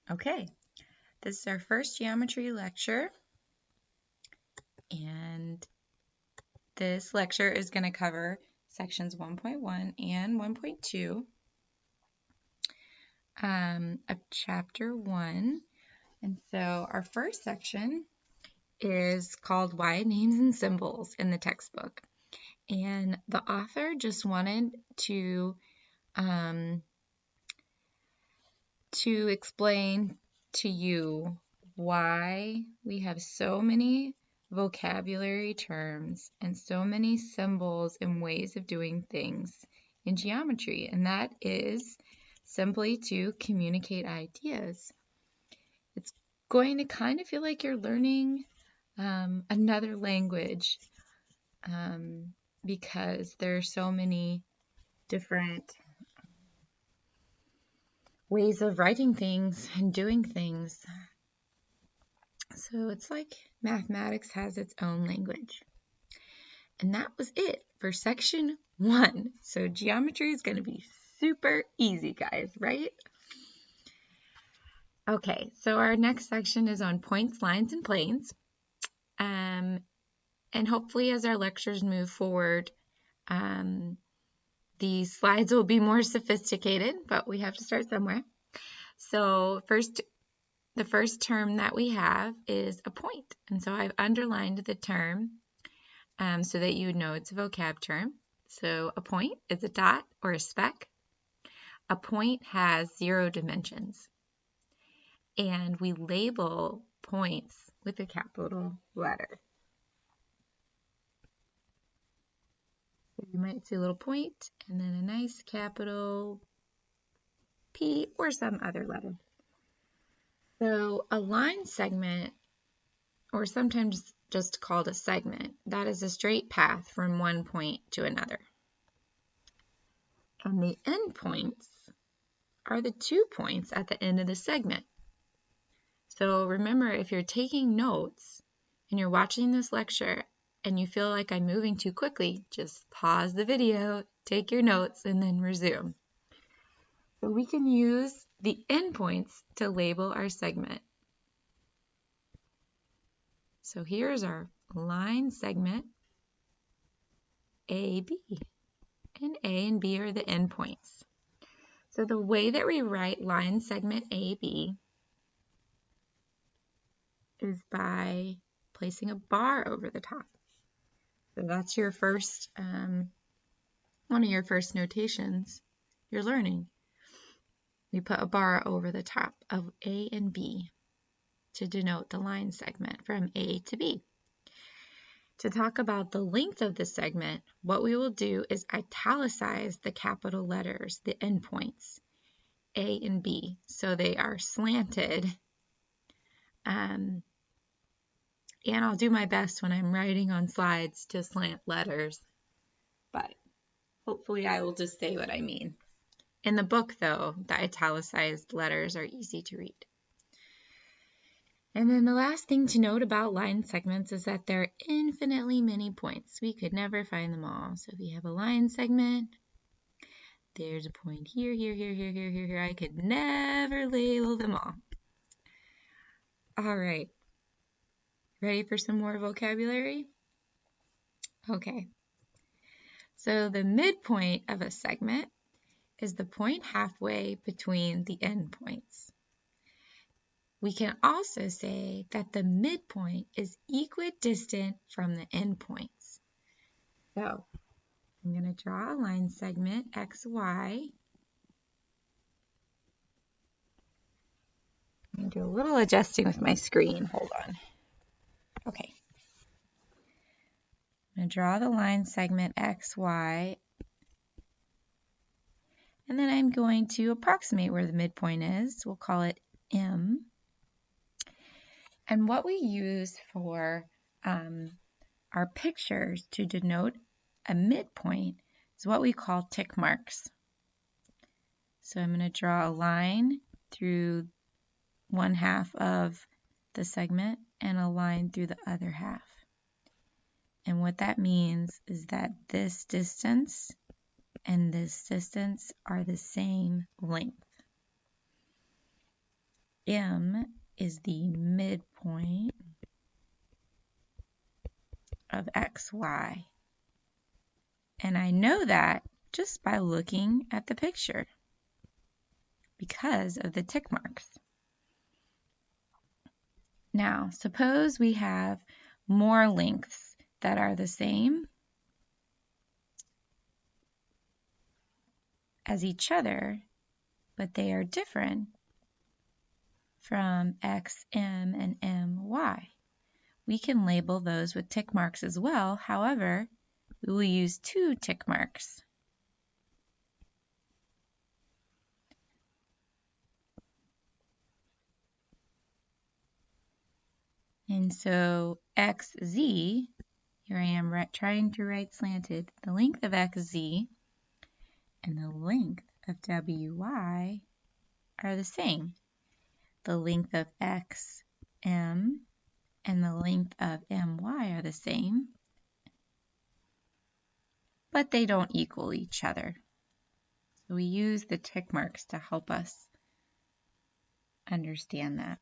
Okay, this is our first geometry lecture, and this lecture is going to cover sections 1.1 and 1.2 of chapter 1. And so our first section is called Why Names and Symbols in the textbook. And the author just wanted to explain to you why we have so many vocabulary terms and so many symbols and ways of doing things in geometry, and that is simply to communicate ideas. It's going to kind of feel like you're learning another language because there are so many different ways of writing things and doing things. So it's like mathematics has its own language. And that was it for section 1. So geometry is going to be super easy, guys, right? Okay, so our next section is on points, lines, and planes. And hopefully as our lectures move forward, these slides will be more sophisticated, but we have to start somewhere. So the first term that we have is a point. And so I've underlined the term so that you know it's a vocab term. So a point is a dot or a speck. A point has 0 dimensions. And we label points with a capital letter. So you might see a little point and then a nice capital P or some other letter. So a line segment, or sometimes just called a segment, that is a straight path from one point to another. And the endpoints are the 2 points at the end of the segment. So remember, if you're taking notes and you're watching this lecture and you feel like I'm moving too quickly, just pause the video, take your notes, and then resume. So we can use the endpoints to label our segment. So here's our line segment AB, and A and B are the endpoints. So the way that we write line segment AB is by placing a bar over the top. So that's your first, one of your first notations you're learning. We put a bar over the top of A and B to denote the line segment from A to B. To talk about the length of the segment, what we will do is italicize the capital letters, the endpoints, A and B, so they are slanted. And I'll do my best when I'm writing on slides to slant letters, but hopefully I will just say what I mean. In the book, though, the italicized letters are easy to read. And then the last thing to note about line segments is that there are infinitely many points. We could never find them all. So if you have a line segment, there's a point here, here, here, here, here, here, here. I could never label them all. All right. Ready for some more vocabulary? Okay. So the midpoint of a segment is the point halfway between the endpoints. We can also say that the midpoint is equidistant from the endpoints. So I'm going to draw a line segment XY. I'm going to do a little adjusting with my screen. Hold on. Okay. I'm going to draw the line segment XY. And then I'm going to approximate where the midpoint is. We'll call it M. And what we use for our pictures to denote a midpoint is what we call tick marks. So I'm going to draw a line through one half of the segment and a line through the other half. And what that means is that this distance and this distance are the same length. M is the midpoint of XY. And I know that just by looking at the picture because of the tick marks. Now, suppose we have more lengths that are the same as each other, but they are different from X, M, and M, Y. We can label those with tick marks as well. However, we will use 2 tick marks. And so XZ, here I am trying to write slanted, the length of XZ and the length of WY are the same. The length of XM and the length of MY are the same, but they don't equal each other. So we use the tick marks to help us understand that.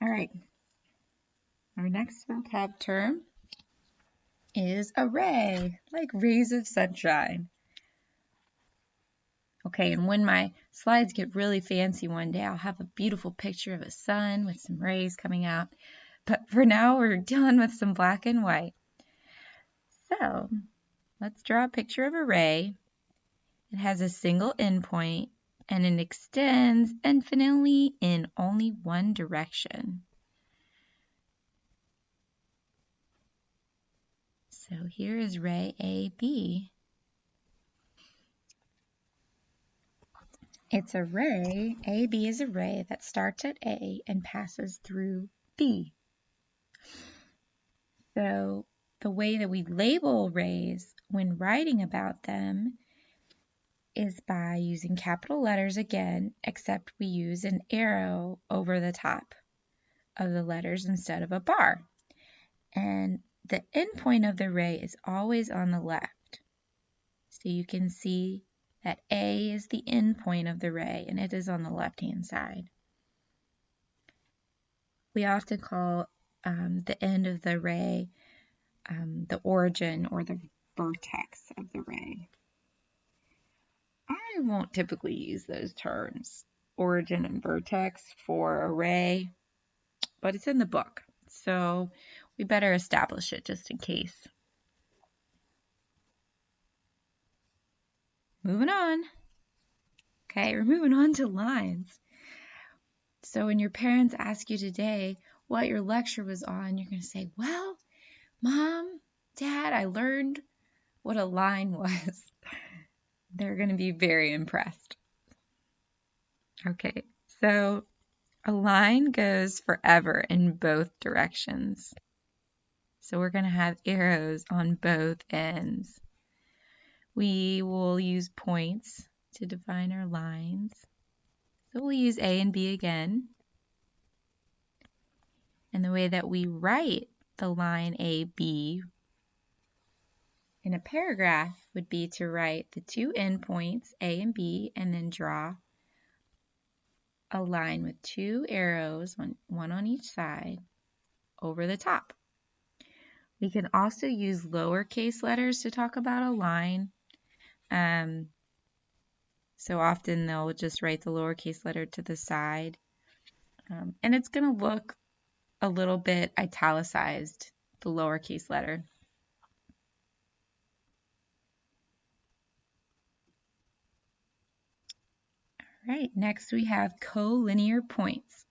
All right, our next vocab term is array, like rays of sunshine. Okay, and when my slides get really fancy one day, I'll have a beautiful picture of a sun with some rays coming out. But for now, we're dealing with some black and white. So let's draw a picture of a ray. It has a single endpoint and it extends infinitely in only one direction. So here is ray AB. It's a ray, AB is a ray that starts at A and passes through B. So the way that we label rays when writing about them is by using capital letters again, except we use an arrow over the top of the letters instead of a bar. And the endpoint of the ray is always on the left. So you can see that A is the endpoint of the ray, and it is on the left-hand side. We often call the end of the ray the origin or the vertex of the ray. I won't typically use those terms, origin and vertex, for a ray, but it's in the book, so we better establish it just in case. Moving on. Okay, we're moving on to lines. So when your parents ask you today what your lecture was on, you're going to say, well, Mom, Dad, I learned what a line was. They're going to be very impressed. Okay, so a line goes forever in both directions. So we're going to have arrows on both ends. We will use points to define our lines. So we'll use A and B again. And the way that we write the line AB in a paragraph would be to write the 2 endpoints, A and B, and then draw a line with 2 arrows, one on each side, over the top. We can also use lowercase letters to talk about a line. So often they'll just write the lowercase letter to the side. And it's going to look a little bit italicized, the lowercase letter. All right, next we have collinear points.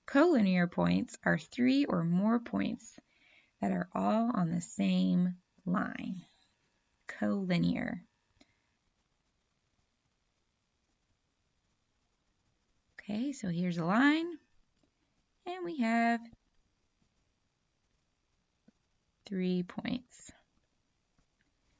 Collinear points are 3 or more points that are all on the same line. Collinear. Okay, so here's a line, and we have 3 points.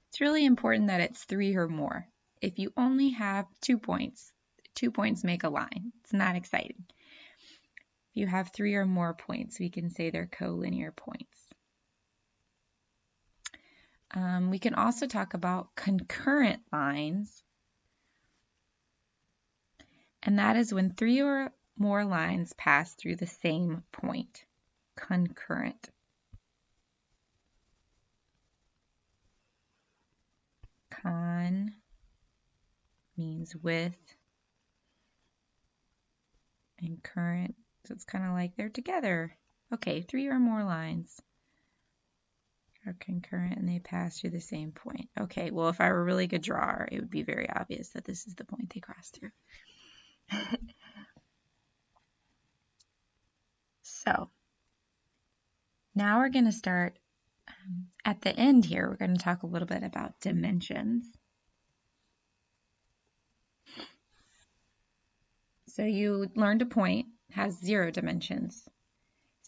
It's really important that it's 3 or more. If you only have 2 points, 2 points make a line. It's not exciting. If you have 3 or more points, we can say they're collinear points. We can also talk about concurrent lines. And that is when 3 or more lines pass through the same point. Concurrent. Con means with, and current, so it's kind of like they're together. Okay, 3 or more lines are concurrent and they pass through the same point. Okay, well, if I were a really good drawer, it would be very obvious that this is the point they cross through. So now we're going to start at the end here. We're going to talk a little bit about dimensions. So you learned a point has 0 dimensions.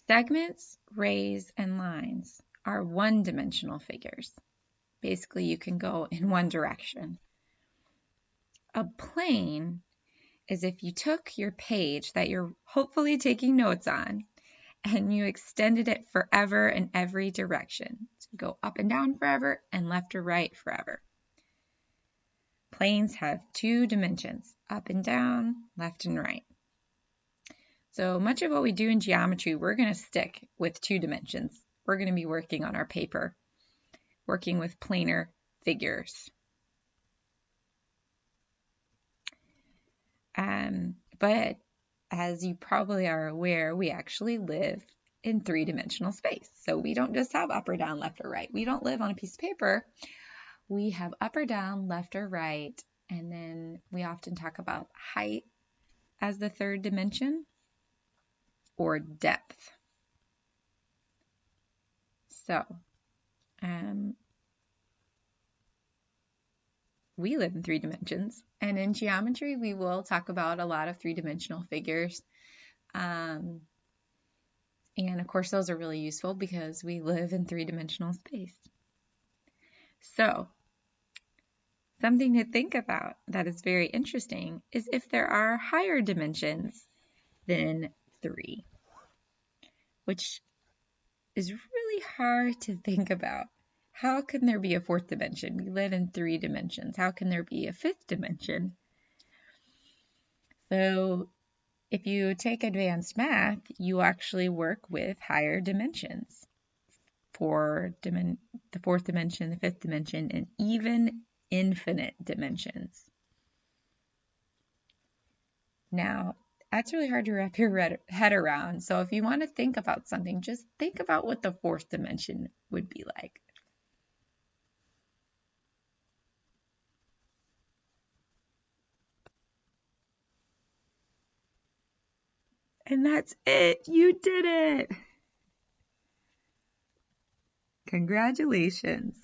Segments, rays, and lines are one-dimensional figures. Basically, you can go in one direction. A plane is if you took your page that you're hopefully taking notes on and you extended it forever in every direction. So go up and down forever and left or right forever. Planes have 2 dimensions, up and down, left and right. So much of what we do in geometry, we're going to stick with 2 dimensions. We're going to be working on our paper, working with planar figures. But as you probably are aware, we actually live in 3-dimensional space. So we don't just have up or down, left or right. We don't live on a piece of paper. We have up or down, left or right, and then we often talk about height as the 3rd dimension, or depth. So, we live in 3 dimensions, and in geometry we will talk about a lot of 3-dimensional figures. And of course those are really useful because we live in 3-dimensional space. So, something to think about that is very interesting is if there are higher dimensions than 3, which is really hard to think about. How can there be a 4th dimension? We live in 3 dimensions. How can there be a 5th dimension? So if you take advanced math, you actually work with higher dimensions for the 4th dimension, the 5th dimension, and even infinite dimensions. Now, that's really hard to wrap your head around. So if you want to think about something, just think about what the 4th dimension would be like. And that's it. You did it. Congratulations.